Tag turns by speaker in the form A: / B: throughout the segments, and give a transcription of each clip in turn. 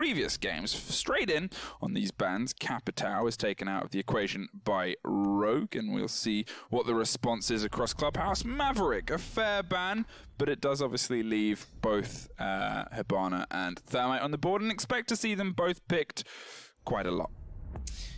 A: previous games. Straight in on these bans, Capitao is taken out of the equation by Rogue, and we'll see what the response is across Clubhouse. Maverick, a fair ban, but it does obviously leave both Hibana and Thermite on the board, and expect to see them both picked quite a lot.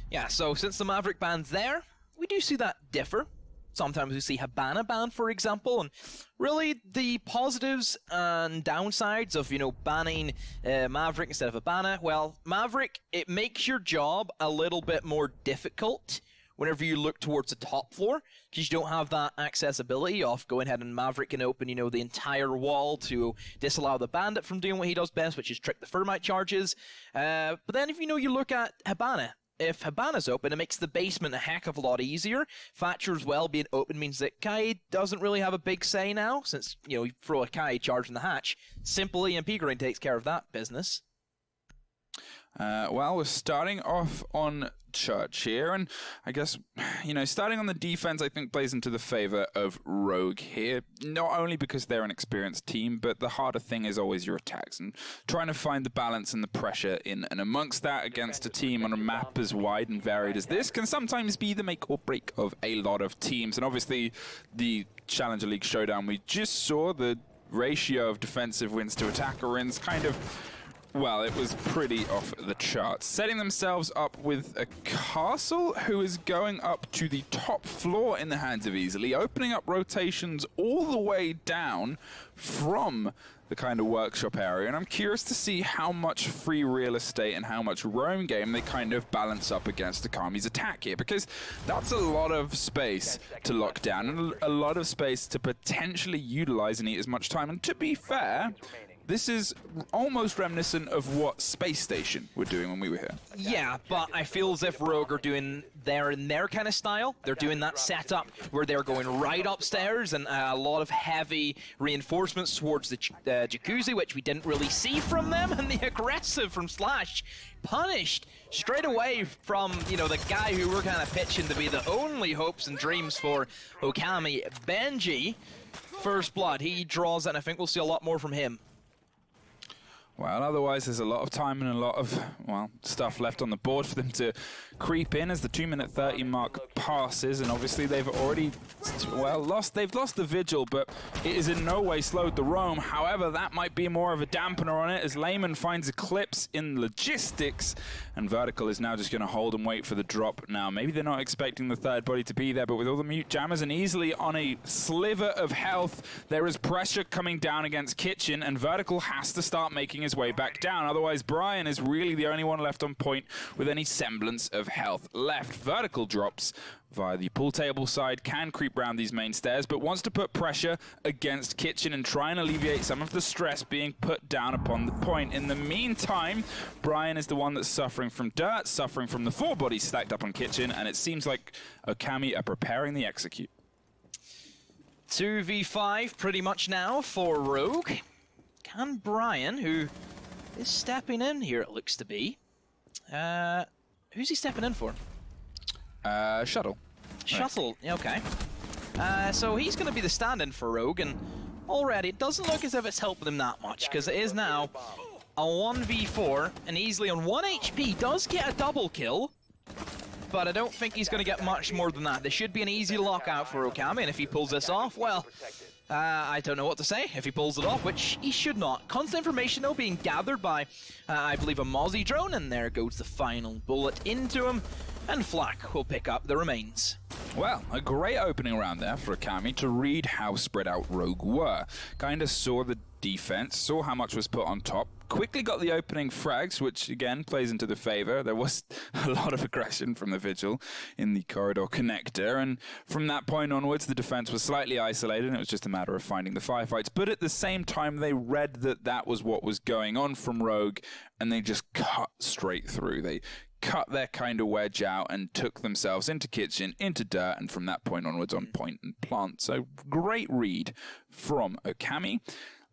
B: Yeah, so since the Maverick ban's there, we do see that differ. Sometimes we see Hibana banned, for example, and really the positives and downsides of, banning Maverick instead of Hibana. Well, Maverick, it makes your job a little bit more difficult whenever you look towards the top floor, because you don't have that accessibility of going ahead and Maverick and open, the entire wall to disallow the Bandit from doing what he does best, which is trick the Thermite charges. But then if you look at Hibana, if Hibana's open, it makes the basement a heck of a lot easier. Thatcher as well being open means that Kai doesn't really have a big say now, since, you throw a Kai charge in the hatch. Simply EMP Green takes care of that business.
A: Well, we're starting off on Church here, and I guess, starting on the defense, I think plays into the favor of Rogue here, not only because they're an experienced team, but the harder thing is always your attacks, and trying to find the balance and the pressure in and amongst that against a team on a map as wide and varied as this can sometimes be the make or break of a lot of teams. And obviously, the Challenger League Showdown we just saw, the ratio of defensive wins to attacker wins kind of... Well, it was pretty off the charts. Setting themselves up with a castle who is going up to the top floor in the hands of Easily, opening up rotations all the way down from the kind of workshop area. And I'm curious to see how much free real estate and how much roam game they kind of balance up against Okami's attack here, because that's a lot of space to lock down and a lot of space to potentially utilize and eat as much time. And to be fair, this is almost reminiscent of what Space Station were doing when we were here.
B: Yeah, but I feel as if Rogue are doing their kind of style. They're doing that setup where they're going right upstairs and a lot of heavy reinforcements towards the jacuzzi, which we didn't really see from them, and the aggressive from Slash punished straight away from, the guy who we're kind of pitching to be the only hopes and dreams for Okami, Benji. First blood, he draws, and I think we'll see a lot more from him.
A: Well, otherwise there's a lot of time and a lot of, stuff left on the board for them to creep in as the 2-minute 30 mark passes, and obviously they've already, lost the Vigil, but it is in no way slowed the roam. However, that might be more of a dampener on it as Layman finds Eclipse in logistics, and Vertical is now just going to hold and wait for the drop now. Maybe they're not expecting the third body to be there, but with all the mute jammers and Easily on a sliver of health, there is pressure coming down against Kitchen, and Vertical has to start making his way back down. Otherwise, Brian is really the only one left on point with any semblance of health left. Vertical drops via the pool table side, can creep round these main stairs, but wants to put pressure against Kitchen and try and alleviate some of the stress being put down upon the point. In the meantime, Brian is the one that's suffering from dirt, suffering from the 4 bodies stacked up on Kitchen, and it seems like Okami are preparing the execute.
B: 2v5 pretty much now for Rogue. Can Brian, who is stepping in here, it looks to be. Who's he stepping in for?
A: Shuttle.
B: Shuttle, okay. So he's going to be the stand-in for Rogue, and already it doesn't look as if it's helping him that much, because it is now a 1v4, and Easily on 1 HP does get a double kill, but I don't think he's going to get much more than that. This should be an easy lockout for Okami, and if he pulls this off, well, I don't know what to say. If he pulls it off, which he should not. Constant information, though, being gathered by, I believe, a Mozzie drone, and there goes the final bullet into him, and Flak will pick up the remains.
A: Well, a great opening round there for Okami to read how spread out Rogue were. Kinda saw the defense, saw how much was put on top, quickly got the opening frags, which again plays into the favor. There was a lot of aggression from the Vigil in the corridor connector, and from that point onwards the defense was slightly isolated and it was just a matter of finding the firefights. But at the same time they read that that was what was going on from Rogue, and they just cut straight through. They cut their kind of wedge out and took themselves into Kitchen, into dirt, and from that point onwards on point and plant. So great read from Okami.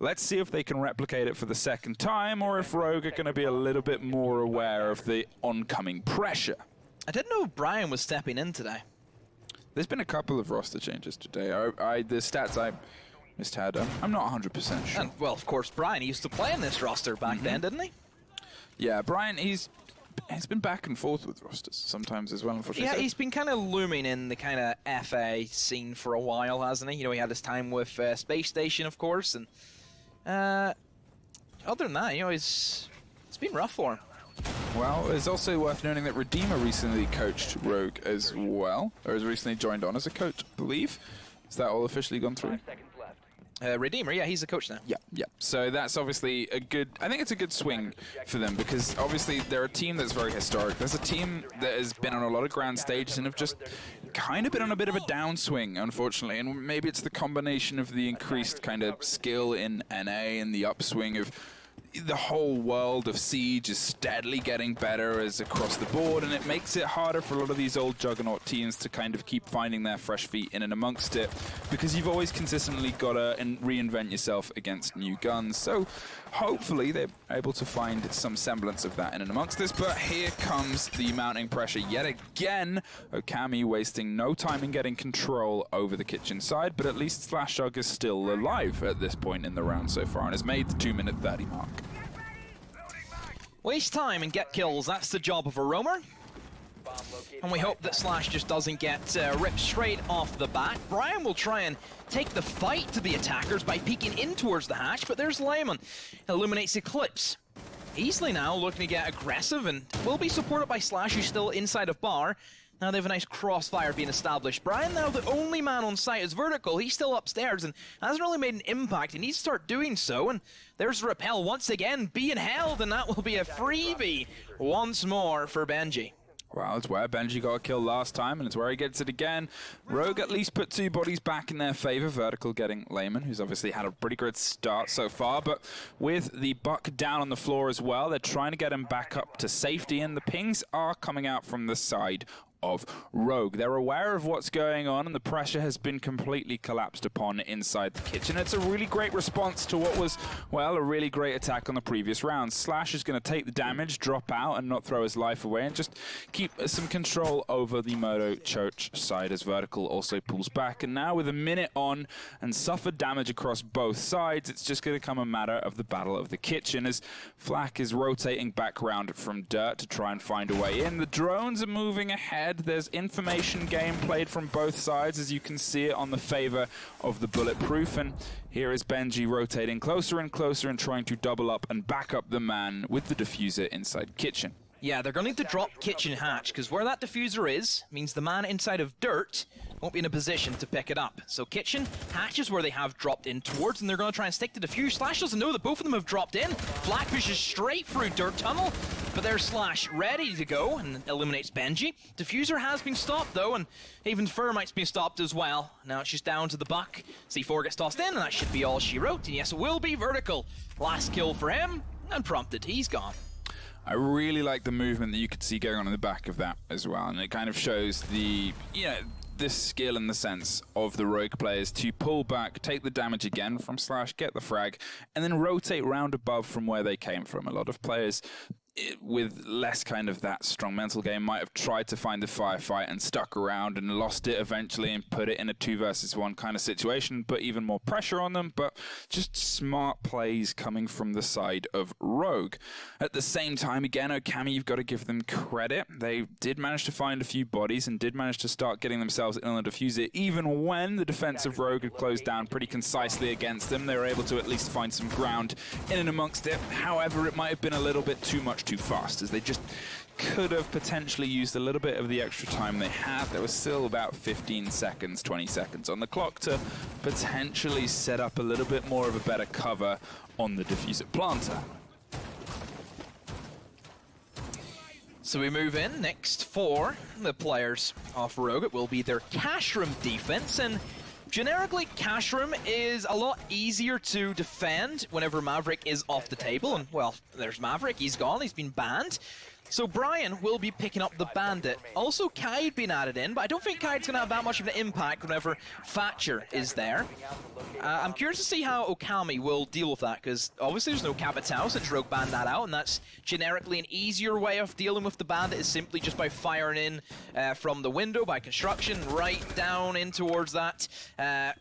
A: Let's see if they can replicate it for the second time, or if Rogue are going to be a little bit more aware of the oncoming pressure.
B: I didn't know Brian was stepping in today.
A: There's been a couple of roster changes today. The stats I misheard, I'm not 100% sure.
B: And, well, of course, Brian used to play in this roster back then, didn't he?
A: Yeah, Brian, he's been back and forth with rosters sometimes as well, unfortunately.
B: Yeah, he's been kind of looming in the kind of FA scene for a while, hasn't he? You know, he had his time with Space Station, of course, and other than that, you know, it's been rough for him.
A: Well, it's also worth noting that Redeemer recently coached Rogue as well, or has recently joined on as a coach, I believe. Is that all officially gone through?
B: Redeemer, yeah, he's a coach now.
A: Yeah. So that's obviously a good, I think it's a good swing for them because obviously they're a team that's very historic. There's a team that has been on a lot of grand stages and have just kind of been on a bit of a downswing, unfortunately. And maybe it's the combination of the increased kind of skill in NA and the upswing of the whole world of Siege is steadily getting better as across the board, and it makes it harder for a lot of these old Juggernaut teams to kind of keep finding their fresh feet in and amongst it, because you've always consistently got to reinvent yourself against new guns. So hopefully they're able to find some semblance of that in and amongst this, but here comes the mounting pressure yet again. Okami wasting no time in getting control over the kitchen side, but at least Slashug is still alive at this point in the round so far and has made the 2-minute 30 mark.
B: Waste time and get kills, that's the job of a roamer. And we hope that Slash just doesn't get ripped straight off the bat. Brian will try and take the fight to the attackers by peeking in towards the hatch, but there's Layman. Illuminates Eclipse. Easily now looking to get aggressive and will be supported by Slash, who's still inside of bar. Now they have a nice crossfire being established. Brian, now the only man on site, is Vertical. He's still upstairs and hasn't really made an impact. He needs to start doing so. And there's Repel once again being held, and that will be a freebie once more for Benji.
A: Well, it's where Benji got a kill last time, and it's where he gets it again. Rogue at least put 2 bodies back in their favor. Vertical getting Layman, who's obviously had a pretty good start so far, but with the buck down on the floor as well, they're trying to get him back up to safety, and the pings are coming out from the side of Rogue. They're aware of what's going on, and the pressure has been completely collapsed upon inside the kitchen. It's a really great response to what was, well, a really great attack on the previous round. Slash is going to take the damage, drop out, and not throw his life away, and just keep some control over the Moto Church side as Vertical also pulls back. And now with a minute on and suffered damage across both sides, it's just going to come a matter of the battle of the kitchen as Flak is rotating back round from dirt to try and find a way in. The drones are moving ahead. There's information game played from both sides, as you can see it on the favor of the Bulletproof. And here is Benji rotating closer and closer and trying to double up and back up the man with the diffuser inside kitchen.
B: Yeah, they're going to need to drop kitchen hatch, because where that diffuser is means the man inside of dirt won't be in a position to pick it up. So kitchen hatch is where they have dropped in towards, and they're going to try and stick to defuse. Slash doesn't know that both of them have dropped in. Flak pushes straight through dirt tunnel, but there's Slash ready to go and eliminates Benji. Diffuser has been stopped though, and even Thermite's been stopped as well. Now it's just down to the buck. C4 gets tossed in, and that should be all she wrote. And yes, it will be Vertical. Last kill for him, and prompted, he's gone.
A: I really like the movement that you could see going on in the back of that as well, and it kind of shows the, this skill in the sense of the Rogue players to pull back, take the damage again from Slash, get the frag, and then rotate round above from where they came from. A lot of players with less kind of that strong mental game might have tried to find the firefight and stuck around and lost it eventually and put it in a 2 versus 1 kind of situation, put even more pressure on them, but just smart plays coming from the side of Rogue. At the same time, again, Okami, you've got to give them credit. They did manage to find a few bodies and did manage to start getting themselves in on the diffuser. Even when the defense of Rogue had closed down pretty concisely against them, they were able to at least find some ground in and amongst it. However, it might have been a little bit too much too fast, as they just could have potentially used a little bit of the extra time they had. There was still about 15 seconds, 20 seconds on the clock to potentially set up a little bit more of a better cover on the diffuser planter.
B: So we move in next for the players of Rogue. It will be their cash room defense, and generically, cash room is a lot easier to defend whenever Maverick is off the table. And, well, there's Maverick. He's gone. He's been banned. So Brian will be picking up the Bandit. Also, Kaid being added in, but I don't think Kaid's going to have that much of an impact whenever Thatcher is there. I'm curious to see how Okami will deal with that, because obviously there's no Capitao since Rogue banned that out, and that's generically an easier way of dealing with the Bandit, is simply just by firing in from the window, by construction, right down in towards that. And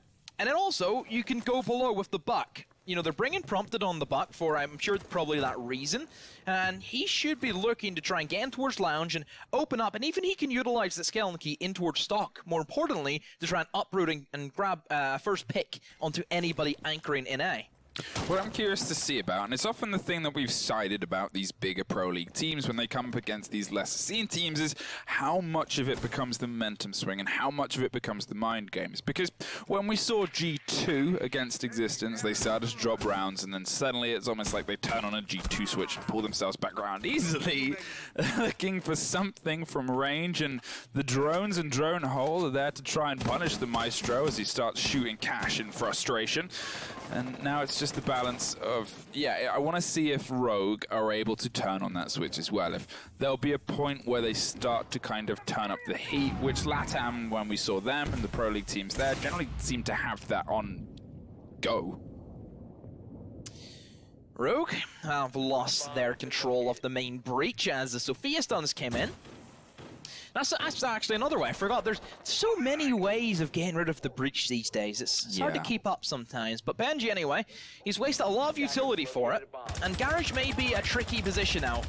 B: then also, you can go below with the Buck. you know, they're bringing Prompted on the buck for, I'm sure, probably that reason. And he should be looking to try and get in towards Lounge and open up. And even he can utilize the Skeleton Key in towards Stock, more importantly, to try and uproot and grab first pick onto anybody anchoring in A.
A: What I'm curious to see about, and it's often the thing that we've cited about these bigger Pro League teams when they come up against these lesser seen teams, is how much of it becomes the momentum swing and how much of it becomes the mind games. Because when we saw G2 against Existence, they started to drop rounds, and then suddenly it's almost like they turn on a G2 switch and pull themselves back around easily, looking for something from range, and the drones and drone hole are there to try and punish the Maestro as he starts shooting Cash in frustration. And now it's just the balance of, yeah, I want to see if Rogue are able to turn on that switch as well. If there'll be a point where they start to kind of turn up the heat, which LATAM, when we saw them and the Pro League teams there, generally seem to have that on go.
B: Rogue have lost their control of the main breach as the Sophia stuns came in. That's actually another way. I forgot. There's so many ways of getting rid of the breach these days. It's hard to keep up sometimes. But Benji, anyway, he's wasted a lot of utility for it. And Garage may be a tricky position now.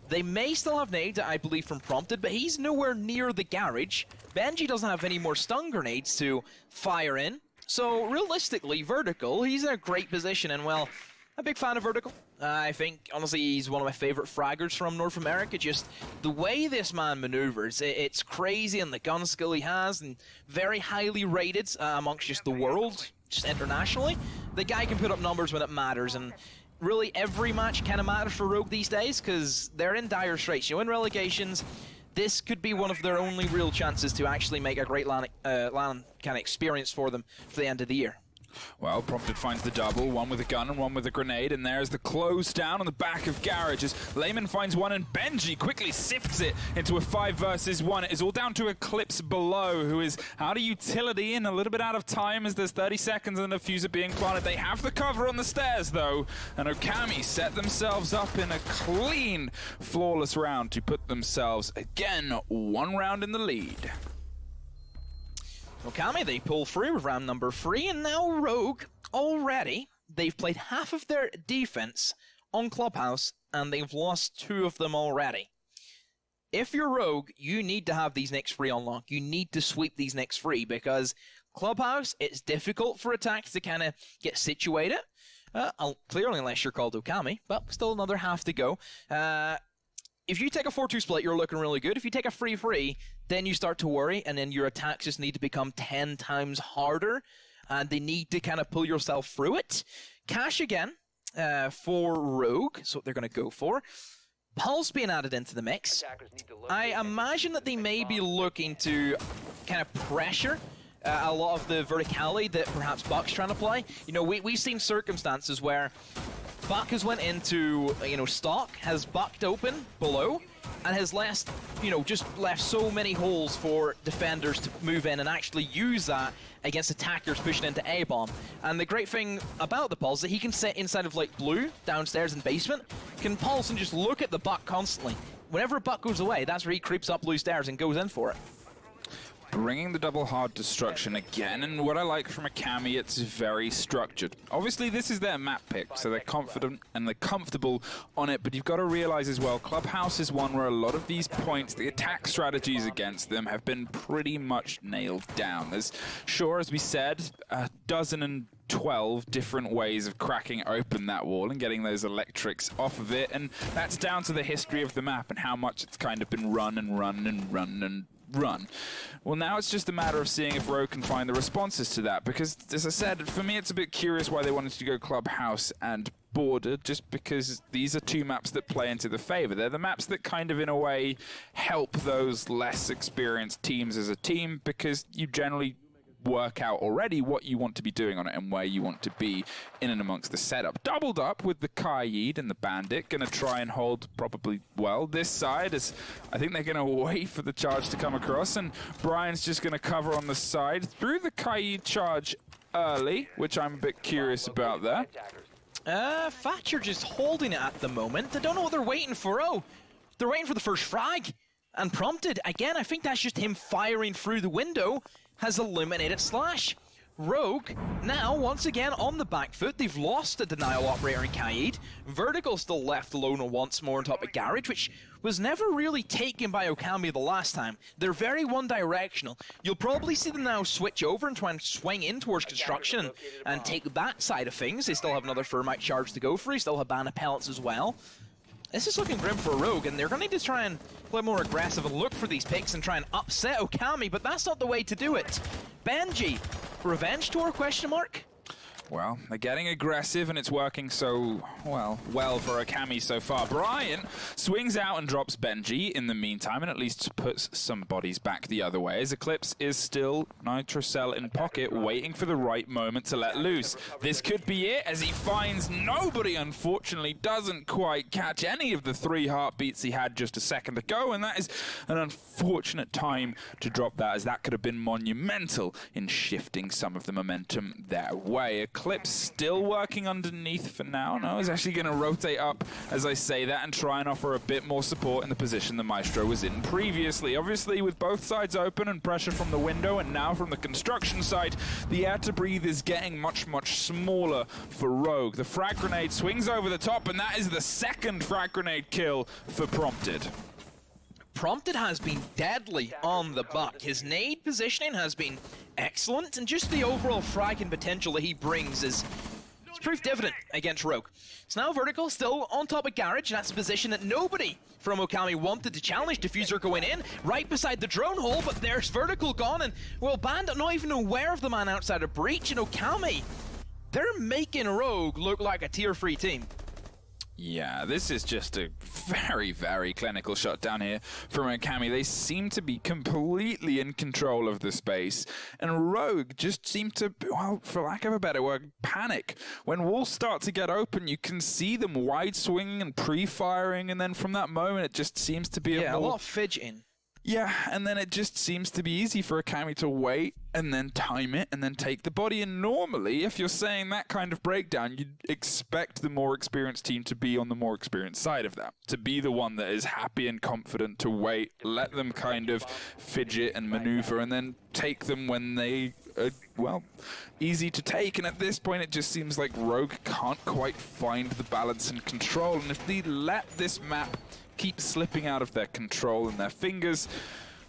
B: They may still have nades, I believe, from Prompted, but he's nowhere near the Garage. Benji doesn't have any more stun grenades to fire in. So realistically, Vertical, he's in a great position. And, well, I'm a big fan of Vertical. I think, honestly, he's one of my favorite fraggers from North America. Just the way this man maneuvers, it's crazy, and the gun skill he has, and very highly rated amongst just the world, just internationally. The guy can put up numbers when it matters, and really every match kind of matters for Rogue these days, because they're in dire straits. You know, in relegations, this could be one of their only real chances to actually make a great LAN kind of experience for them for the end of the year.
A: Well, Prompted finds the double, one with a gun and one with a grenade, and there's the close down on the back of Garage as Layman finds one, and Benji quickly sifts it into a 5 versus 1. It is all down to Eclipse below, who is out of utility and a little bit out of time as there's 30 seconds and the diffuser being planted. They have the cover on the stairs, though, and Okami set themselves up in a clean, flawless round to put themselves, again, 1 round in the lead.
B: Okami, they pull through with round number 3, and now Rogue, already, they've played half of their defense on Clubhouse, and they've lost 2 of them already. If you're Rogue, you need to have these next 3 on lock. You need to sweep these next 3, because Clubhouse, it's difficult for attacks to kind of get situated. Clearly, unless you're called Okami, but still another half to go. If you take a 4-2 split, you're looking really good. If you take a 3-3, then you start to worry, and then your attacks just need to become 10 times harder, and they need to kind of pull yourself through it. Cash again for Rogue, so what they're going to go for. Pulse being added into the mix. I imagine that they may be looking to kind of pressure a lot of the verticality that perhaps Buck's trying to play. You know, we've seen circumstances where Buck has went into, stock, has bucked open below, and has just left so many holes for defenders to move in and actually use that against attackers pushing into A-bomb. And the great thing about the Pulse is that he can sit inside of, Blue, downstairs in basement, can pulse and just look at the Buck constantly. Whenever Buck goes away, that's where he creeps up Blue stairs and goes in for it.
A: Bringing the double hard destruction again, and what I like from Okami, it's very structured. Obviously, this is their map pick, so they're confident and they're comfortable on it, but you've got to realize as well, Clubhouse is one where a lot of these points, the attack strategies against them have been pretty much nailed down. There's, sure, as we said, 12 different ways of cracking open that wall and getting those electrics off of it, and that's down to the history of the map and how much it's kind of been run and run and run and run. Well, now it's just a matter of seeing if Rogue can find the responses to that, because, as I said, for me it's a bit curious why they wanted to go Clubhouse and Border, just because these are 2 maps that play into the favor. They're the maps that kind of, in a way, help those less experienced teams as a team, because you generally work out already what you want to be doing on it and where you want to be in and amongst the setup. Doubled up with the Kaid and the Bandit, gonna try and hold probably well. This side is, I think they're gonna wait for the charge to come across, and Brian's just gonna cover on the side through the Kaid charge early, which I'm a bit curious about there.
B: Thatcher just holding it at the moment. I don't know what they're waiting for. Oh, they're waiting for the first frag. And Prompted, again, I think that's just him firing through the window, has eliminated Slash. Rogue, now, once again, on the back foot. They've lost the Denial Operator in Kaid. Vertical still left alone once more on top of Garage, which was never really taken by Okami the last time. They're very one-directional. You'll probably see them now switch over and try and swing in towards construction and take that side of things. They still have another Thermite charge to go for. They still have Banner Pellets as well. This is looking grim for Rogue, and they're going to need to try and play more aggressive and look for these picks and try and upset Okami, but that's not the way to do it. Benji, revenge tour, question mark?
A: Well, they're getting aggressive, and it's working so, well for Okami so far. Brian swings out and drops Benji in the meantime, and at least puts some bodies back the other way, as Eclipse is still Nitrocell in pocket, waiting for the right moment to let loose. This could be it, as he finds nobody, unfortunately, doesn't quite catch any of the 3 heartbeats he had just a second ago, and that is an unfortunate time to drop that, as that could have been monumental in shifting some of the momentum their way. Eclipse still working underneath for now. No, he's actually going to rotate up as I say that and try and offer a bit more support in the position the Maestro was in previously. Obviously, with both sides open and pressure from the window and now from the construction side, the air to breathe is getting much smaller for Rogue. The frag grenade swings over the top, and that is the second frag grenade kill for Prompted.
B: Prompted has been deadly on the buck. His nade positioning has been excellent, and just the overall fragging potential that he brings is proof dividend against Rogue. So now Vertical still on top of Garage, and that's a position that nobody from Okami wanted to challenge. Diffuser going in, right beside the drone hole, but there's Vertical gone, and, well, Bandit not even aware of the man outside of Breach, and Okami, they're making Rogue look like a tier 3 team.
A: Yeah, this is just a very clinical shot down here from Okami. They seem to be completely in control of the space, and Rogue just seem to, well, for lack of a better word, panic. When walls start to get open, you can see them wide swinging and pre-firing, and then from that moment, it just seems to be
B: a lot of fidgeting.
A: Yeah, and then it just seems to be easy for Okami to wait and then time it and then take the body. And normally, if you're saying that kind of breakdown, you'd expect the more experienced team to be on the more experienced side of that. To be the one that is happy and confident to wait, let them kind of fidget and maneuver, and then take them when they are, well, easy to take. And at this point, it just seems like Rogue can't quite find the balance and control. And if they let this map keep slipping out of their control and their fingers,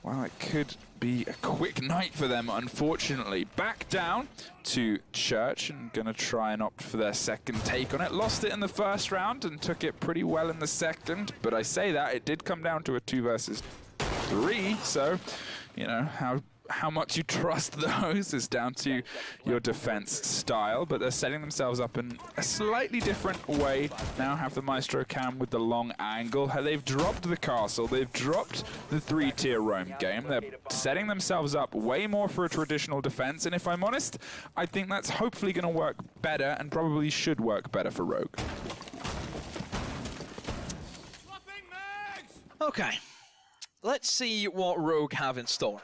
A: well, it could be a quick night for them, unfortunately. Back down to Church, and gonna try and opt for their second take on it. Lost it in the first round and took it pretty well in the second, but I say that, it did come down to a 2 versus 3, so, you know, how much you trust those is down to your defense style, but they're setting themselves up in a slightly different way. Now have the Maestro cam with the long angle. They've dropped the castle, they've dropped the 3-tier roam game. They're setting themselves up way more for a traditional defense, and if I'm honest, I think that's hopefully going to work better and probably should work better for Rogue.
B: Okay, let's see what Rogue have in store.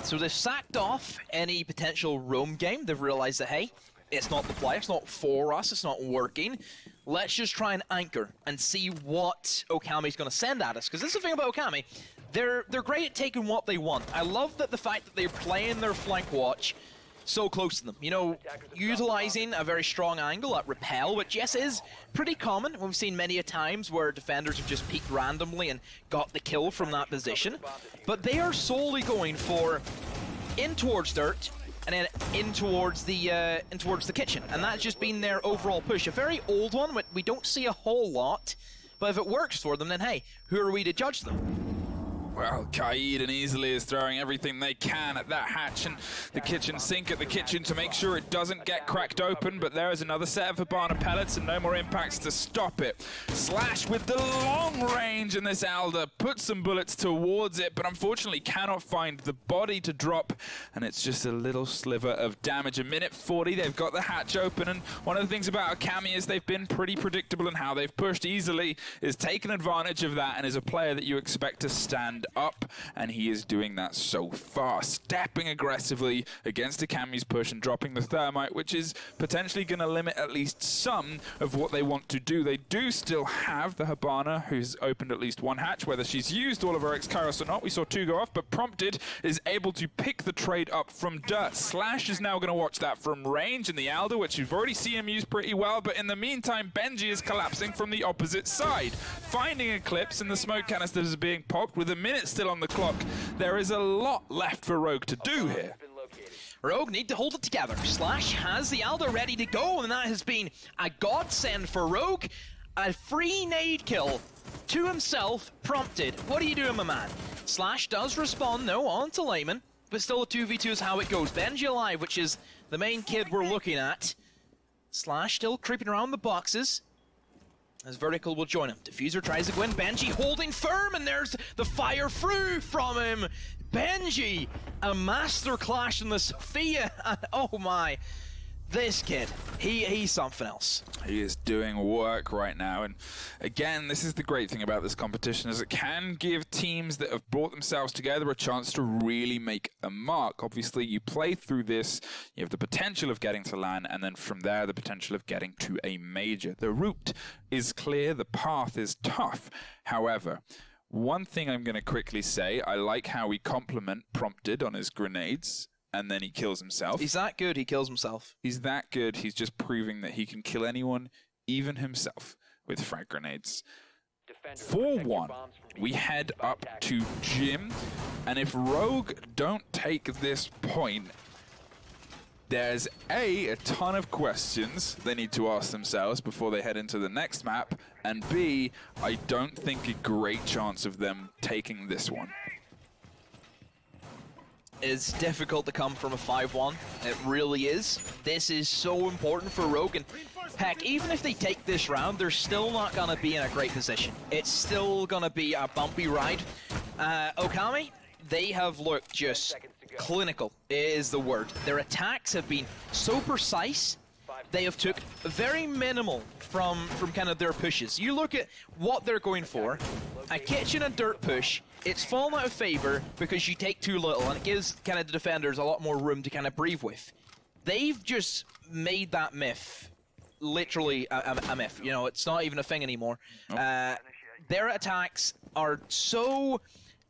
B: So they've sacked off any potential roam game. They've realized that, hey, it's not the play, it's not for us, it's not working. Let's just try and anchor and see what Okami's going to send at us. Because this is the thing about Okami, they're great at taking what they want. I love that the fact that they're playing their flank watch so close to them. You know, utilizing a very strong angle at repel, which, yes, is pretty common. We've seen many a times where defenders have just peeked randomly and got the kill from that position. But they are solely going for in towards dirt and then in towards the kitchen. And that's just been their overall push. A very old one, but we don't see a whole lot. But if it works for them, then hey, who are we to judge them?
A: Well, Kaid and Easily is throwing everything they can at that hatch and the kitchen sink at the kitchen to make sure it doesn't get cracked open, but there is another set of Hibana pellets and no more impacts to stop it. Slash with the long range, and this Alder puts some bullets towards it, but unfortunately cannot find the body to drop, and it's just a little sliver of damage. A minute 40, they've got the hatch open, and one of the things about Okami is they've been pretty predictable in how they've pushed. Easily is taking advantage of that and is a player that you expect to stand up, and he is doing that so far, stepping aggressively against Okami's push and dropping the thermite, which is potentially going to limit at least some of what they want to do. They do still have the Hibana, who's opened at least one hatch. Whether she's used all of her X-Kairos or not, we saw two go off, but Prompted is able to pick the trade up from dirt. Slash is now going to watch that from range in the Alder, which you've already seen him use pretty well, but in the meantime, Benji is collapsing from the opposite side. Finding Eclipse, and the smoke canisters are being popped with a minute still on the clock. There is a lot left for Rogue to do here.
B: Rogue need to hold it together. Slash has the Alder ready to go, and that has been a godsend for Rogue. A free nade kill to himself, Prompted. What are you doing, my man? Slash does respond, though, onto Layman, but still a 2v2 is how it goes. Benji alive, which is the main kid we're looking at. Slash still creeping around the boxes, as Vertical will join him. Diffuser tries to go in, Benji holding firm, and there's the fire through from him. Benji, a master clash in the Sophia, and oh my, this kid, he's something else.
A: He is doing work right now, and again, this is the great thing about this competition, is it can give teams that have brought themselves together a chance to really make a mark. Obviously, you play through this, you have the potential of getting to LAN, and then from there, the potential of getting to a major. The route is clear, the path is tough. However, one thing I'm going to quickly say, I like how we compliment Prompted on his grenades, and then he kills himself.
B: He's that good, he kills himself.
A: He's that good, he's just proving that he can kill anyone, even himself, with frag grenades. 4-1, we head up to Gym, and if Rogue don't take this point, there's a ton of questions they need to ask themselves before they head into the next map, and B, I don't think a great chance of them taking this one.
B: It's difficult to come from a 5-1. It really is. This is so important for Rogue, and heck, even if they take this round, they're still not going to be in a great position. It's still going to be a bumpy ride. Okami, they have looked just clinical, is the word. Their attacks have been so precise. They have took very minimal from kind of their pushes. You look at what they're going for, a kitchen and dirt push, it's fallen out of favor because you take too little, and it gives kind of the defenders a lot more room to kind of breathe with. They've just made that myth literally a myth. You know, it's not even a thing anymore.
A: Nope.
B: Their attacks are so,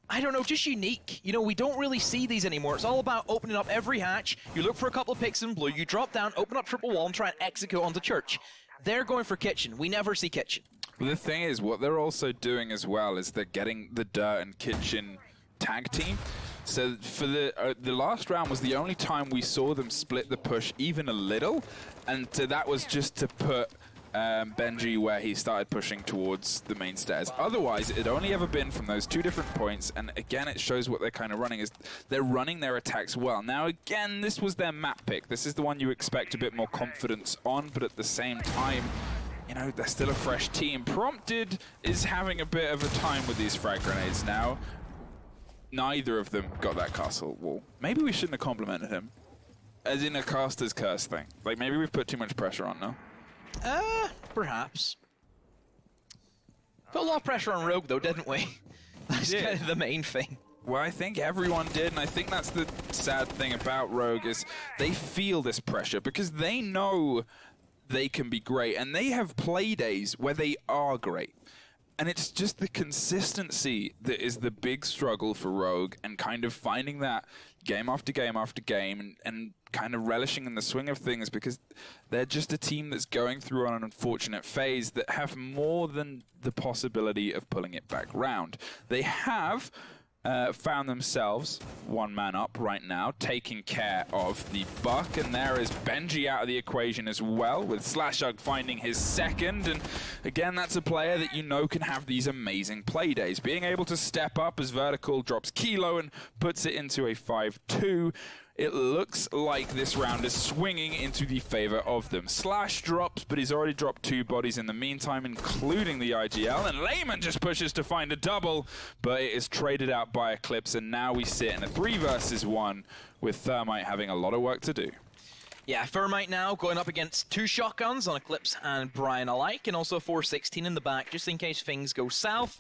B: I don't know, just unique. You know, we don't really see these anymore. It's all about opening up every hatch. You look for a couple of picks in blue, you drop down, open up triple wall, and try and execute onto church. They're going for kitchen. We never see kitchen.
A: The thing is, what they're also doing as well is they're getting the dirt and kitchen tag team. So for the last round was the only time we saw them split the push even a little, and that was just to put Benji where he started pushing towards the main stairs. Otherwise, it had only ever been from those two different points, and again, it shows what they're kind of running is they're running their attacks well. Now, again, this was their map pick. This is the one you expect a bit more confidence on, but at the same time, you know, they're still a fresh team. Prompted is having a bit of a time with these frag grenades now. Neither of them got that castle wall. Maybe we shouldn't have complimented him. As in a caster's curse thing. Like, maybe we've put too much pressure on now.
B: Perhaps. Put a lot of pressure on Rogue, though, didn't we? That's kind of the main thing.
A: Well, I think everyone did, and I think that's the sad thing about Rogue is they feel this pressure because they know they can be great, and they have play days where they are great. And it's just the consistency that is the big struggle for Rogue, and kind of finding that game after game after game, and kind of relishing in the swing of things, because they're just a team that's going through an unfortunate phase that have more than the possibility of pulling it back round. They have found themselves one man up right now, taking care of the buck, and there is Benji out of the equation as well, with Slashug finding his second, and again, that's a player that you know can have these amazing play days. Being able to step up as Vertical drops Kilo and puts it into a 5-2, it looks like this round is swinging into the favor of them. Slash drops, but he's already dropped 2 bodies in the meantime, including the IGL, and Layman just pushes to find a double, but it is traded out by Eclipse, and now we sit in a 3 versus 1 with Thermite having a lot of work to do.
B: Yeah, Thermite now going up against 2 shotguns on Eclipse and Brian alike, and also a 416 in the back, just in case things go south.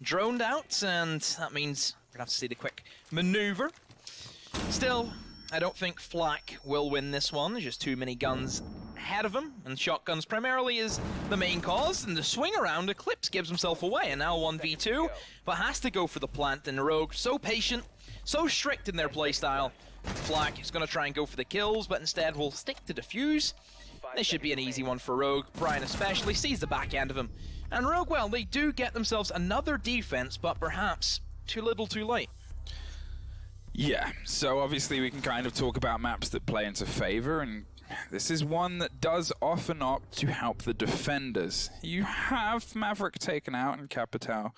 B: droned out, and that means we're gonna have to see the quick maneuver. Still, I don't think Flak will win this one. There's just too many guns ahead of him, and shotguns primarily is the main cause, and the swing around Eclipse gives himself away, and now 1v2, but has to go for the plant, and Rogue, so patient, so strict in their playstyle. Flak is going to try and go for the kills, but instead will stick to defuse. This should be an easy one for Rogue. Brian especially sees the back end of him. And Rogue, well, they do get themselves another defense, but perhaps too little too late.
A: Yeah, so obviously we can kind of talk about maps that play into favor, and this is one that does often opt to help the defenders. You have Maverick taken out and Capitao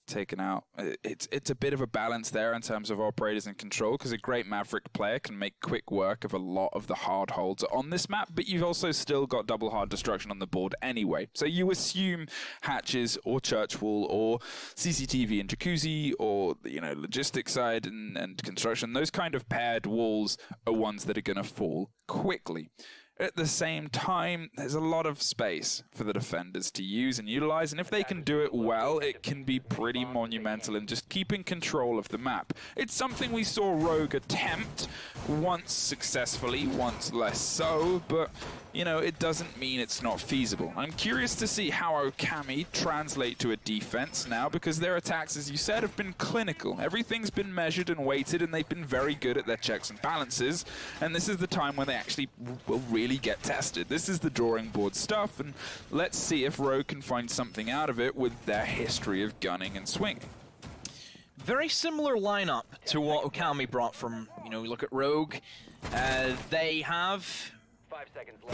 A: taken out. It's a bit of a balance there in terms of operators and control, because a great Maverick player can make quick work of a lot of the hard holds on this map, but you've also still got double hard destruction on the board anyway. So you assume hatches or church wall or CCTV and jacuzzi or, you know, logistics side and construction, those kind of paired walls are ones that are going to fall quickly. At the same time, there's a lot of space for the defenders to use and utilize, and if they can do it well, it can be pretty monumental in just keeping control of the map. It's something we saw Rogue attempt, once successfully, once less so, but, you know, it doesn't mean it's not feasible. I'm curious to see how Okami translate to a defense now, because their attacks, as you said, have been clinical. Everything's been measured and weighted, and they've been very good at their checks and balances, and this is the time when they actually will really get tested. This is the drawing board stuff, and let's see if Rogue can find something out of it with their history of gunning and swinging.
B: Very similar lineup to what Okami brought from, you know, look at Rogue. They have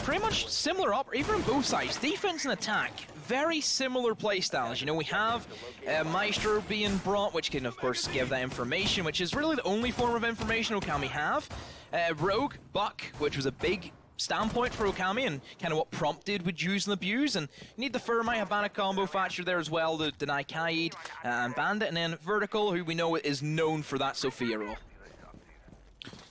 B: pretty much similar, even on both sides, defense and attack, very similar playstyles. You know, we have Maestro being brought, which can of course give that information, which is really the only form of information Okami have. Rogue, Buck, which was a big standpoint for Okami and kind of what prompted with use and abuse, and you need the Thermite Habana combo factor there as well to deny Kaid and Bandit, and then Vertical, who we know is known for that Sophia role.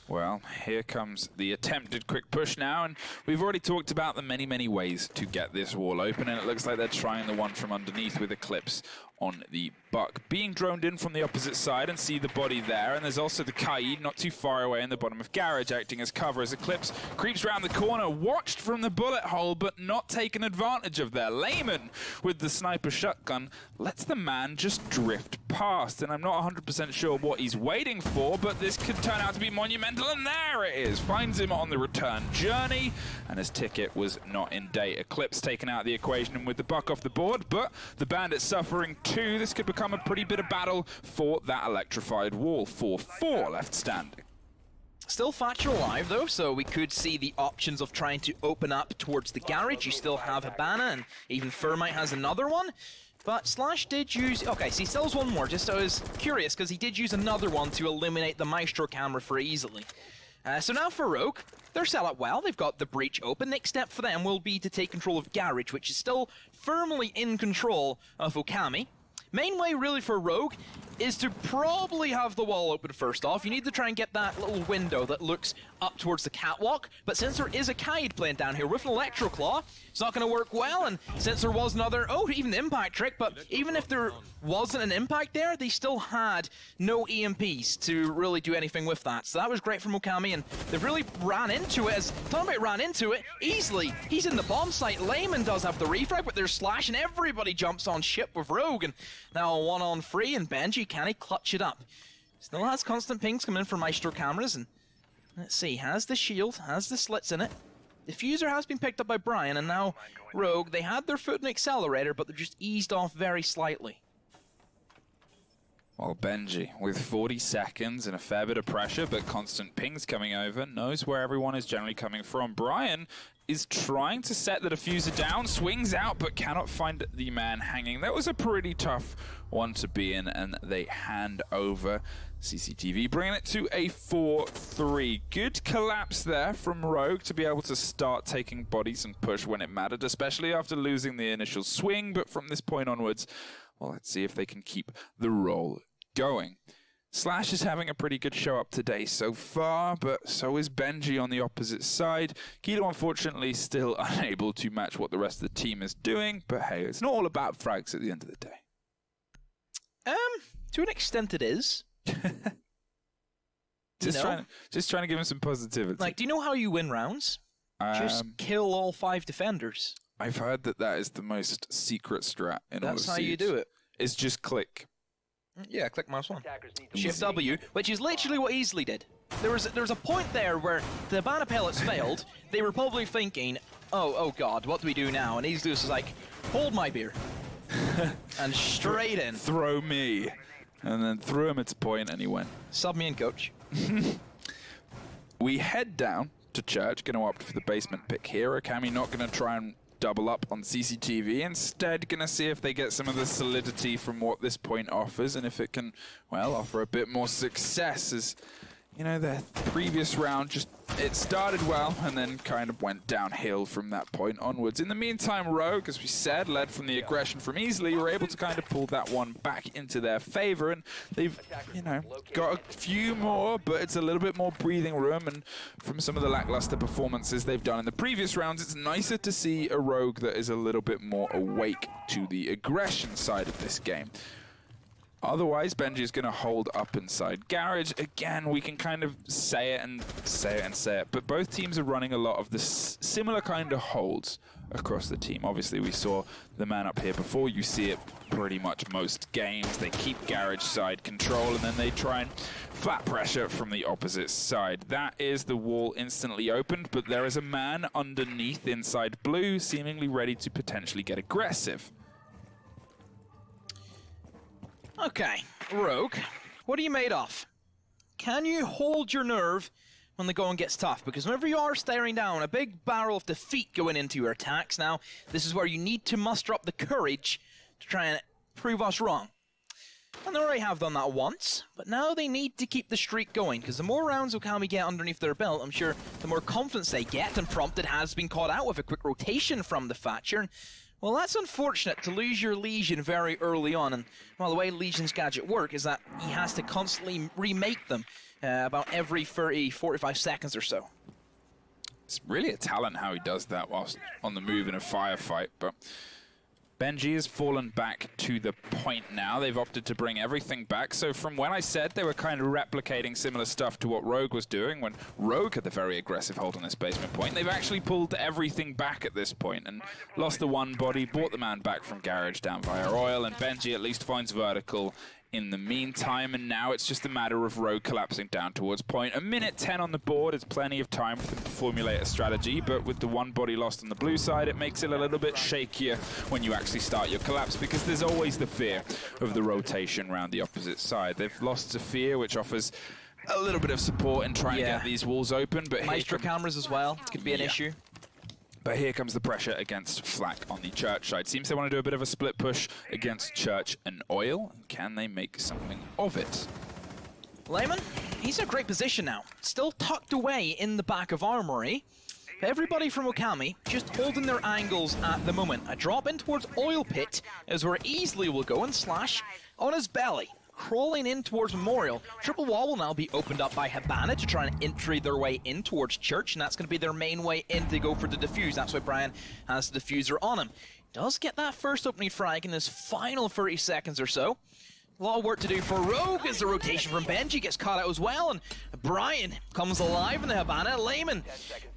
A: Well, here comes the attempted quick push now, and we've already talked about the many ways to get this wall open, and it looks like they're trying the one from underneath with Eclipse on the Buck. Being droned in from the opposite side, and see the body there, and there's also the Kaid not too far away in the bottom of Garage acting as cover as Eclipse creeps around the corner, watched from the bullet hole but not taken advantage of there. Layman with the sniper shotgun lets the man just drift past, and I'm not 100% sure what he's waiting for, but this could turn out to be monumental, and there it is. Finds him on the return journey, and his ticket was not in date. Eclipse taken out of the equation and with the Buck off the board, but the Bandit suffering too. This could become a pretty bit of battle for that electrified wall. 4-4 left standing.
B: Still Thatcher alive though, so we could see the options of trying to open up towards the garage. You still have Habana, and even Thermite has another one. But Slash did use... Okay, so he still has one more, just so I was curious, because he did use another one to eliminate the Maestro camera for easily. So now for Rogue, they're set up well, they've got the breach open. Next step for them will be to take control of Garage, which is still firmly in control of Okami. Main way really for Rogue is to probably have the wall open first off. You need to try and get that little window that looks up towards the catwalk, but since there is a Kaid playing down here with an Electro Claw, it's not going to work well, and since there was another, even the impact trick, but even if there wasn't an impact there, they still had no EMPs to really do anything with that. So that was great from Okami, and they really ran into it, as Thermite ran into it easily. He's in the bomb site, Layman does have the refrag, but there's Slash, and everybody jumps on ship with Rogue, and now a 1-on-3, and Benji, can he clutch it up? Still has constant pings coming in from Maestro cameras, and let's see, has the shield, has the slits in it. Diffuser has been picked up by Brian, and now Rogue, they had their foot in the accelerator, but they're just eased off very slightly.
A: Well, Benji, with 40 seconds and a fair bit of pressure, but constant pings coming over, knows where everyone is generally coming from. Brian is trying to set the diffuser down, swings out, but cannot find the man hanging. That was a pretty tough one to be in, and they hand over CCTV, bringing it to a 4-3. Good collapse there from Rogue to be able to start taking bodies and push when it mattered, especially after losing the initial swing, but from this point onwards, well, let's see if they can keep the roll going. Slash is having a pretty good show up today so far, but so is Benji on the opposite side. Kilo, unfortunately, still unable to match what the rest of the team is doing, but hey, it's not all about frags at the end of the day.
B: To an extent it is.
A: Just trying to give him some positivity.
B: Like, do you know how you win rounds? Just kill all 5 defenders.
A: I've heard that is the most secret strat in all of Siege.
B: That's how you do it.
A: It's just click.
B: Yeah, click mouse 1. Shift W, which is literally what Easily did. There was a point there where the banner pellets failed. They were probably thinking, oh god, what do we do now? And Easily was like, hold my beer. And straight in.
A: Throw me. And then threw him at a point and he went.
B: Sub me in, coach.
A: We head down to church, going to opt for the basement pick here. Okami not going to try and double up on CCTV. Instead, going to see if they get some of the solidity from what this point offers and if it can, well, offer a bit more success as, you know, the previous round it started well and then kind of went downhill from that point onwards. In the meantime, Rogue, as we said, led from the aggression from Easily, were able to kind of pull that one back into their favor, and they've, you know, got a few more, but it's a little bit more breathing room, and from some of the lackluster performances they've done in the previous rounds, it's nicer to see a Rogue that is a little bit more awake to the aggression side of this game. Otherwise, Benji is going to hold up inside Garage. Again, we can kind of say it, but both teams are running a lot of the similar kind of holds across the team. Obviously, we saw the man up here before. You see it pretty much most games. They keep Garage side control, and then they try and flat pressure from the opposite side. That is the wall instantly opened, but there is a man underneath inside blue, seemingly ready to potentially get aggressive.
B: Okay, Rogue, what are you made of? Can you hold your nerve when the going gets tough? Because whenever you are staring down a big barrel of defeat going into your attacks, now, this is where you need to muster up the courage to try and prove us wrong. And they already have done that once, but now they need to keep the streak going, because the more rounds Okami get underneath their belt, I'm sure the more confidence they get, and Prompted has been caught out with a quick rotation from the Thatcher. Well, that's unfortunate to lose your Legion very early on, and well, the way Legion's gadget work is that he has to constantly remake them about every 30-45 seconds or so.
A: It's really a talent how he does that whilst on the move in a firefight, but Benji has fallen back to the point now. They've opted to bring everything back. So from when I said they were kind of replicating similar stuff to what Rogue was doing, when Rogue had the very aggressive hold on this basement point, they've actually pulled everything back at this point and lost the one body, brought the man back from Garage down via oil, and Benji at least finds vertical in the meantime, and now it's just a matter of Rogue collapsing down towards point. A minute 10 on the board is plenty of time for them to formulate a strategy, but with the one body lost on the blue side, it makes it a little bit shakier when you actually start your collapse, because there's always the fear of the rotation around the opposite side. They've lost Sophia, which offers a little bit of support in trying to get these walls open, but
B: Maestro cameras as well could be an issue.
A: But here comes the pressure against Flak on the Church side. Seems they want to do a bit of a split push against Church and Oil. Can they make something of it?
B: Layman, he's in a great position now. Still tucked away in the back of Armory. Everybody from Okami just holding their angles at the moment. A drop in towards Oil Pit is where Easily will go and slash on his belly. Crawling in towards Memorial. Triple wall will now be opened up by Habana to try and entry their way in towards Church, and that's going to be their main way in to go for the defuse. That's why Brian has the diffuser on him. Does get that first opening frag in his final 30 seconds or so. A lot of work to do for Rogue as the rotation from Benji gets caught out as well, and Brian comes alive in the Habana. Layman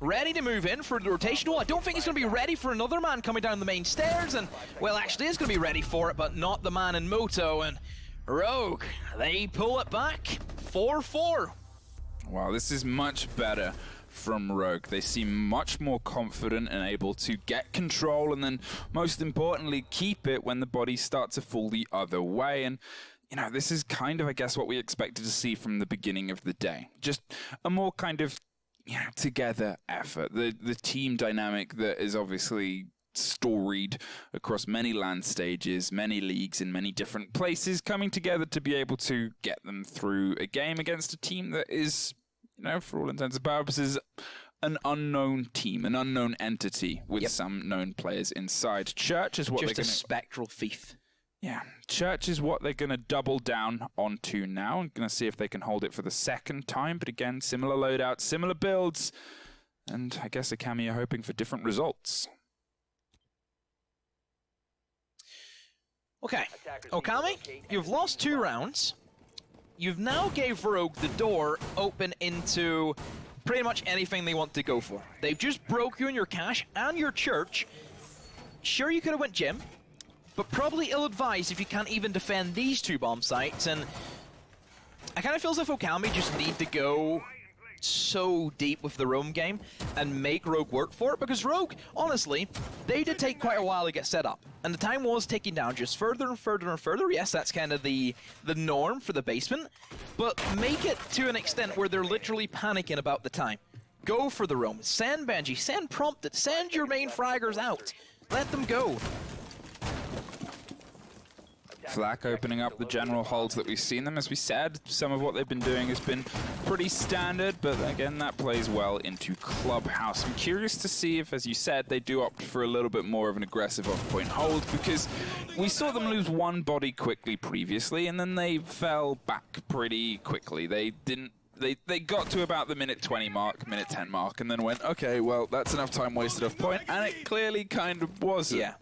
B: ready to move in for the rotation. Well, I don't think he's going to be ready for another man coming down the main stairs, and well, actually is going to be ready for it, but not the man in Moto, and Rogue, they pull it back, 4-4.
A: Wow, this is much better from Rogue. They seem much more confident and able to get control and then, most importantly, keep it when the bodies start to fall the other way. And, you know, this is kind of, I guess, what we expected to see from the beginning of the day. Just a more kind of, you know, together effort. The team dynamic that is obviously storied across many land stages, many leagues in many different places, coming together to be able to get them through a game against a team that is, you know, for all intents and purposes, an unknown team, an unknown entity with some known players inside. Church is what
B: just
A: they're going to...
B: spectral thief.
A: Yeah, Church is what they're going to double down onto now. I'm going to see if they can hold it for the second time, but again, similar loadouts, similar builds, and I guess Okami are hoping for different results.
B: Okay, Okami, you've lost 2 rounds. You've now gave Rogue the door open into pretty much anything they want to go for. They've just broke you in your cache and your church. Sure, you could have went gym, but probably ill-advised if you can't even defend these 2 bomb sites, and I kind of feel as if Okami just need to go so deep with the roam game and make Rogue work for it, because Rogue, honestly, they did take quite a while to get set up, and the time was ticking down just further and further and further. Yes, that's kind of the norm for the basement, but make it to an extent where they're literally panicking about the time. Go for the roam. Send Benji, send Prompted, send your main fraggers out. Let them go.
A: Flak opening up the general holds that we've seen them. As we said, some of what they've been doing has been pretty standard, but again, that plays well into Clubhouse. I'm curious to see if, as you said, they do opt for a little bit more of an aggressive off-point hold, because we saw them lose 1 body quickly previously, and then they fell back pretty quickly. They didn't. They got to about the minute 20 mark, minute 10 mark, and then went, okay, well, that's enough time wasted off point, and it clearly kind of wasn't.
B: Yeah.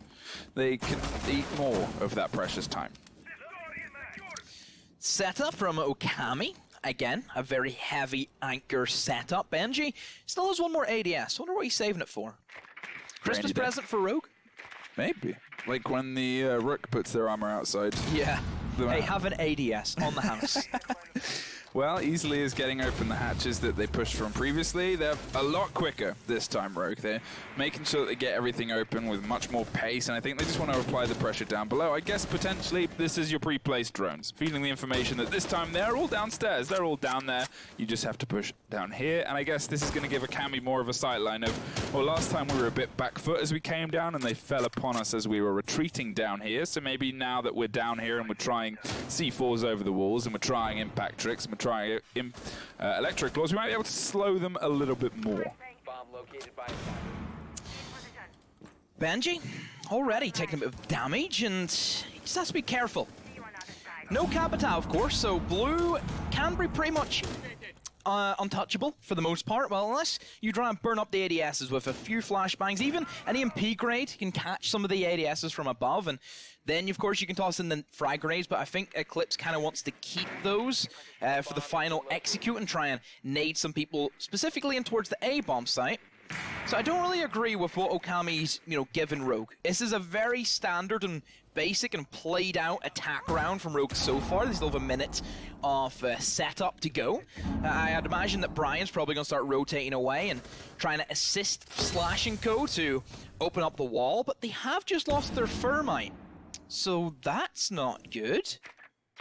A: They can eat more of that precious time.
B: Setup from Okami. Again, a very heavy anchor setup. Benji still has 1 more ADS. Wonder what he's saving it for. Christmas present for Rogue?
A: Maybe. Like when the Rook puts their armor outside.
B: Yeah. Hey, have an ADS on the house.
A: Well, easily is getting open the hatches that they pushed from previously. They're a lot quicker this time, Rogue. They're making sure that they get everything open with much more pace, and I think they just want to apply the pressure down below. I guess potentially this is your pre-placed drones, feeding the information that this time they're all downstairs, they're all down there. You just have to push down here, and I guess this is going to give Okami more of a sightline of, well, last time we were a bit back foot as we came down, and they fell upon us as we were retreating down here. So maybe now that we're down here and we're trying C4s over the walls, and we're trying impact tricks, and we're trying electric claws, we might be able to slow them a little bit more.
B: Benji, already taking a bit of damage, and he just has to be careful. No Capita, of course, so blue can be pretty much untouchable for the most part. Well, unless you try and burn up the ADSs with a few flashbangs, even an EMP grade can catch some of the ADSs from above, and then, of course, you can toss in the frag grenades, but I think Eclipse kind of wants to keep those for the final execute and try and nade some people specifically in towards the A-bomb site. So I don't really agree with what Okami's, given Rogue. This is a very standard and basic and played out attack round from Rogue so far. There's still have a minute of setup to go. I'd imagine that Brian's probably going to start rotating away and trying to assist Slash & Co. to open up the wall, but they have just lost their Thermite. So that's not good.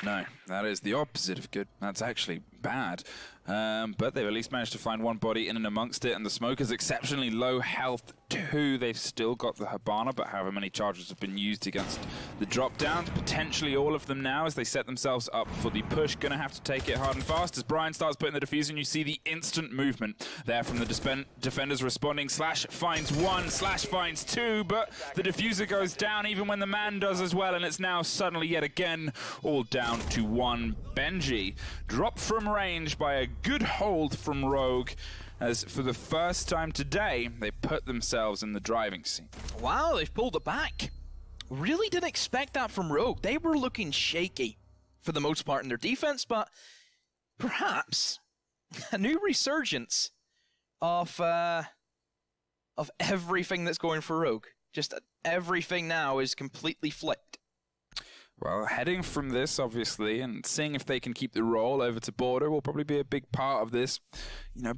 A: No, that is the opposite of good. That's actually bad. But they've at least managed to find 1 body in and amongst it, and the smoke is exceptionally low health too. They've still got the Habana, but however many charges have been used against the drop downs, potentially all of them now as they set themselves up for the push. Gonna have to take it hard and fast as Brian starts putting the defuse, and you see the instant movement there from the defenders responding. Slash finds 1, Slash finds 2, but the diffuser goes down even when the man does as well, and it's now suddenly yet again all down to 1. Benji dropped from range by a good hold from Rogue, as for the first time today, they put themselves in the driving seat.
B: Wow, they've pulled it back. Really didn't expect that from Rogue. They were looking shaky for the most part in their defense, but perhaps a new resurgence of everything that's going for Rogue. Just everything now is completely flipped.
A: Well, heading from this, obviously, and seeing if they can keep the roll over to Border will probably be a big part of this.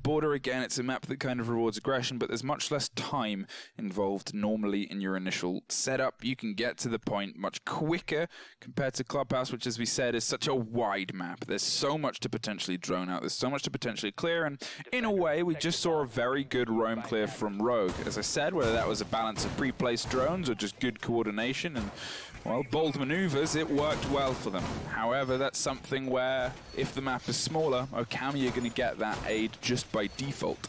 A: Border, again, it's a map that kind of rewards aggression, but there's much less time involved normally in your initial setup. You can get to the point much quicker compared to Clubhouse, which, as we said, is such a wide map. There's so much to potentially drone out. There's so much to potentially clear, and in a way, we just saw a very good roam clear from Rogue. As I said, whether that was a balance of pre-placed drones or just good coordination and, well, bold maneuvers, it worked well for them. However, that's something where, if the map is smaller, Okami are going to get that aid just by default.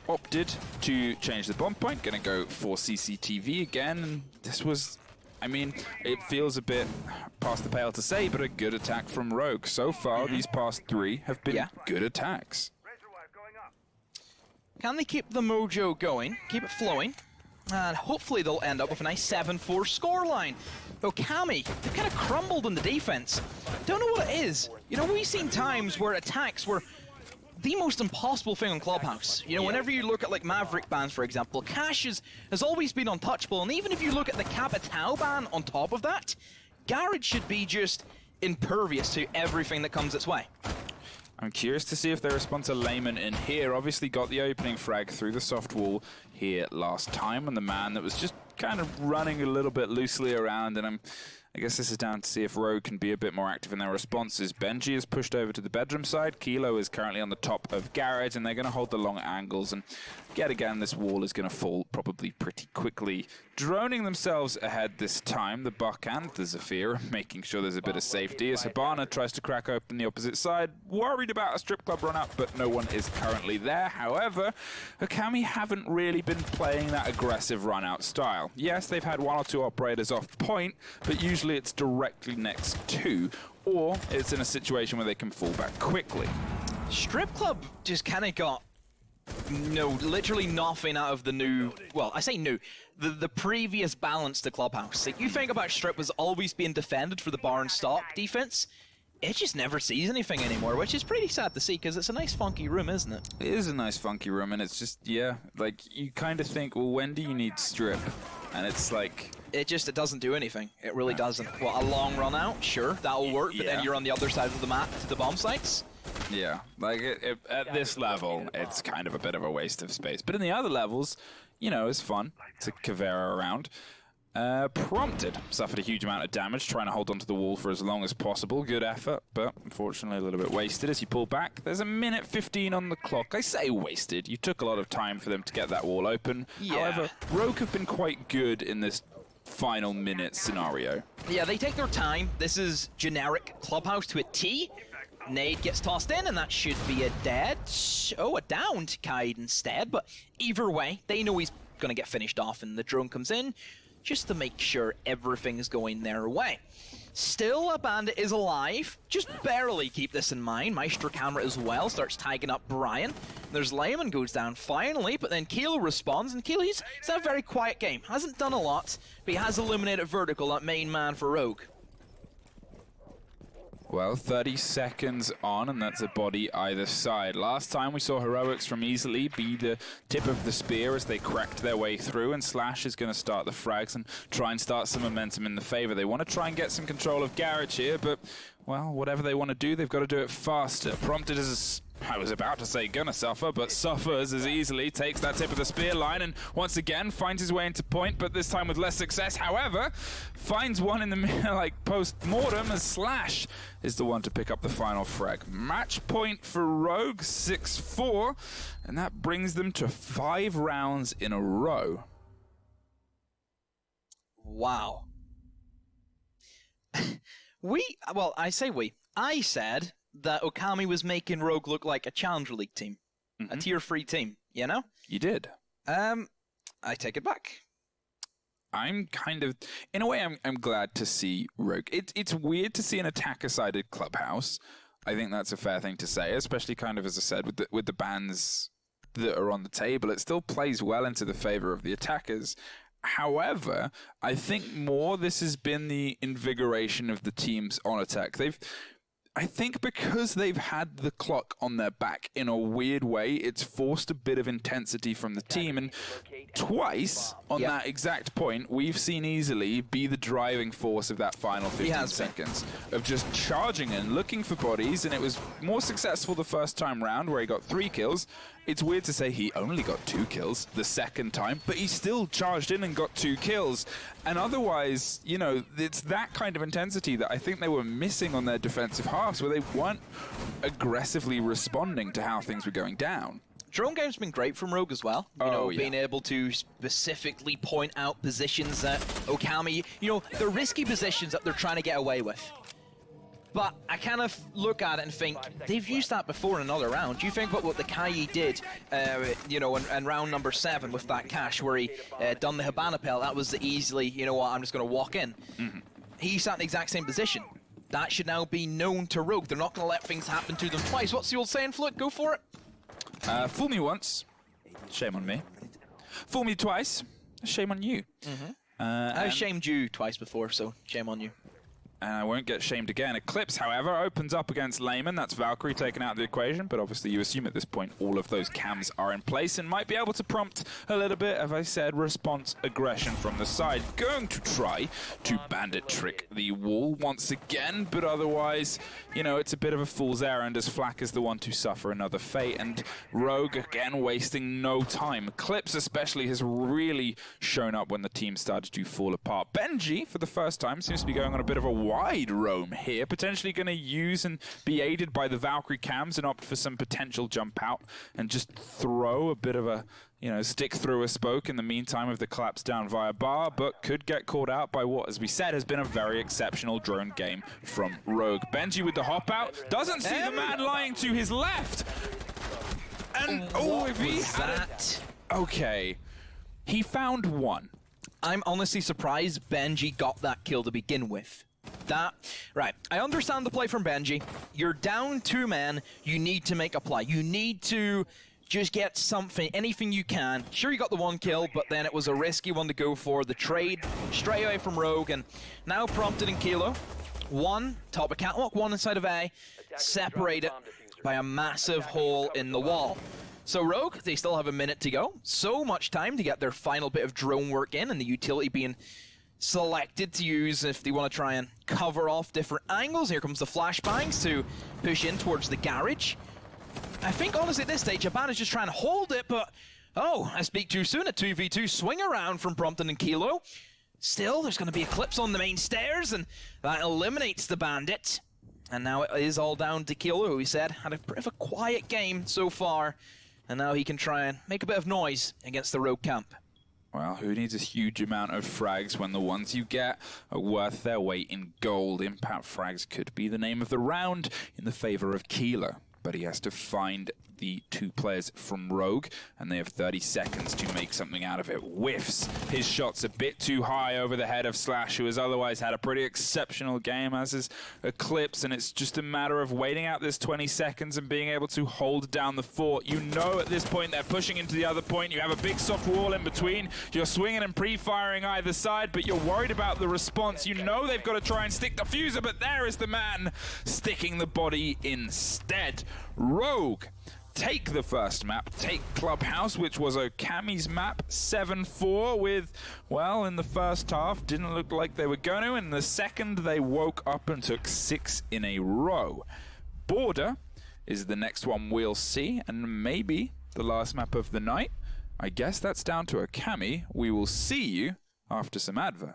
A: Opted to change the bomb point, going to go for CCTV again. This was, it feels a bit past the pale to say, but a good attack from Rogue. So far, these past 3 have been good attacks.
B: Can they keep the mojo going, keep it flowing? And hopefully they'll end up with a nice 7-4 scoreline. Okami, they've kind of crumbled in the defense. Don't know what it is. You know, we've seen times where attacks were the most impossible thing on Clubhouse. You know, whenever you look at like Maverick bans, for example, Cash has always been untouchable, and even if you look at the Capitao ban on top of that, Garage should be just impervious to everything that comes its way.
A: I'm curious to see if they respond to Layman in here. Obviously got the opening frag through the soft wall here last time, and the man that was just kind of running a little bit loosely around, and I guess this is down to see if Rogue can be a bit more active in their responses. Benji is pushed over to the bedroom side. Kilo is currently on the top of Garage, and they're going to hold the long angles. And yet again, this wall is going to fall probably pretty quickly. Droning themselves ahead this time, the Buck and the Zafir, making sure there's a bit of safety as Hibana tries to crack open the opposite side. Worried about a strip club run up, but no one is currently there. However, Okami haven't really been playing that aggressive run out style. Yes, they've had one or two operators off point, but usually it's directly next to, or it's in a situation where they can fall back quickly.
B: Strip Club just kind of got literally nothing out of the new, well, I say new, the previous balance to Clubhouse. Like, you think about Strip was always being defended for the bar and stock defense, it just never sees anything anymore, which is pretty sad to see because it's a nice funky room, isn't it?
A: It is a nice funky room, and it's just, yeah, like, you kind of think, well, when do you need Strip? And it's like...
B: It doesn't do anything. It really doesn't. Well, a long run out, sure, that'll work, but then you're on the other side of the map to the bomb sites.
A: Yeah, like at this level, it's kind of a bit of a waste of space. But in the other levels, you know, it's fun to cavera around. Prompted suffered a huge amount of damage trying to hold onto the wall for as long as possible. Good effort, but unfortunately a little bit wasted as you pull back. There's a minute 15 on the clock. I say wasted. You took a lot of time for them to get that wall open.
B: Yeah.
A: However, Rogue have been quite good in this final minute scenario.
B: Yeah, they take their time. This is generic Clubhouse to a T. Nade gets tossed in, and that should be a dead. Oh, a downed Kaid instead, but either way, they know he's going to get finished off, and the drone comes in just to make sure everything is going their way. Still, a bandit is alive. Just barely keep this in mind. Maestro camera as well starts tagging up Brian. There's Layman goes down finally, but then Kilo responds, and Kilo, he's had a very quiet game. Hasn't done a lot, but he has eliminated Vertical, that main man for Rogue.
A: Well, 30 seconds on, and that's a body either side. Last time we saw Heroics from Easily be the tip of the spear as they cracked their way through, and Slash is going to start the frags and try and start some momentum in the favor. They want to try and get some control of Garage here, but, well, whatever they want to do, they've got to do it faster. Prompted as I was about to say gonna suffer, but suffers as Easily takes that tip of the spear line and once again finds his way into point, but this time with less success. However, finds one in the middle, like post-mortem, as Slash is the one to pick up the final frag. Match point for Rogue, 6-4, and that brings them to 5 rounds in a row.
B: Wow. I said that Okami was making Rogue look like a Challenger League team, a tier 3 team, you know?
A: You did.
B: I take it back.
A: I'm kind of, in a way, I'm glad to see Rogue. It's weird to see an attacker-sided Clubhouse. I think that's a fair thing to say, especially kind of, as I said, with the bans that are on the table. It still plays well into the favor of the attackers. However, I think more this has been the invigoration of the teams on attack. I think because they've had the clock on their back in a weird way, it's forced a bit of intensity from the team. And twice on that exact point, we've seen Easily be the driving force of that final 15 seconds of just charging in, looking for bodies. And it was more successful the first time round where he got 3 kills. It's weird to say he only got 2 kills the second time, but he still charged in and got 2 kills. And otherwise, you know, it's that kind of intensity that I think they were missing on their defensive halves, where they weren't aggressively responding to how things were going down.
B: Drone game's been great from Rogue as well. You know, being able to specifically point out positions that Okami, you know, the risky positions that they're trying to get away with. But I kind of look at it and think, they've used that before in another round. Do you think about what the Kai did, you know, in round number 7 with that cash where he done the Hibana Pelt? That was the Easily, you know what, I'm just going to walk in. He sat in the exact same position. That should now be known to Rogue. They're not going to let things happen to them twice. What's the old saying, Flick? Go for it.
A: Fool me once. Shame on me. Fool me twice. Shame on you.
B: I've shamed you twice before, so shame on you.
A: And I won't get shamed again. Eclipse, however, opens up against Layman. That's Valkyrie taken out of the equation, but obviously you assume at this point all of those cams are in place and might be able to prompt a little bit, as I said, response aggression from the side. Going to try to bandit trick the wall once again, but otherwise, you know, it's a bit of a fool's errand as Flak is the one to suffer another fate, and Rogue, again, wasting no time. Eclipse especially has really shown up when the team started to fall apart. Benji, for the first time, seems to be going on a bit of a wide roam here, potentially going to use and be aided by the Valkyrie cams and opt for some potential jump out and just throw a bit of a, you know, stick through a spoke in the meantime of the collapse down via bar, but could get caught out by what, as we said, has been a very exceptional drone game from Rogue. Benji with the hop out, doesn't see the man lying to his left. And, oh, if he had it. Okay, he found one.
B: I'm honestly surprised Benji got that kill to begin with. Right, I understand the play from Benji. You're down 2 men, you need to make a play. You need to just get something, anything you can. Sure, you got the 1 kill, but then it was a risky one to go for. The trade straight away from Rogue, and now prompted in Kilo. 1 top of catwalk, 1 inside of A, separated by a massive hole in the wall. So Rogue, they still have a minute to go. So much time to get their final bit of drone work in, and the utility being selected to use if they want to try and cover off different angles. Here comes the flashbangs to push in towards the garage. I think honestly at this stage, Aban is just trying to hold it, but oh, I speak too soon. A 2v2 swing around from Brompton and Kilo. Still, there's going to be Eclipse on the main stairs, and that eliminates the bandit. And now it is all down to Kilo, who we said had a bit of a quiet game so far, and now he can try and make a bit of noise against the Rogue camp.
A: Well, who needs a huge amount of frags when the ones you get are worth their weight in gold? Impact frags could be the name of the round in the favor of Kilo, but he has to find the 2 players from Rogue, and they have 30 seconds to make something out of it. Whiffs. His shot's a bit too high over the head of Slash, who has otherwise had a pretty exceptional game, as is Eclipse, and it's just a matter of waiting out this 20 seconds and being able to hold down the fort. You know at this point they're pushing into the other point. You have a big soft wall in between. You're swinging and pre-firing either side, but you're worried about the response. You know they've got to try and stick the fuser, but there is the man sticking the body instead. Rogue take the first map, take Clubhouse, which was Okami's map, 7-4 with, well, in the first half, didn't look like they were going to. In the second, they woke up and took 6 in a row. Border is the next one we'll see, and maybe the last map of the night. I guess that's down to Okami. We will see you after some advert.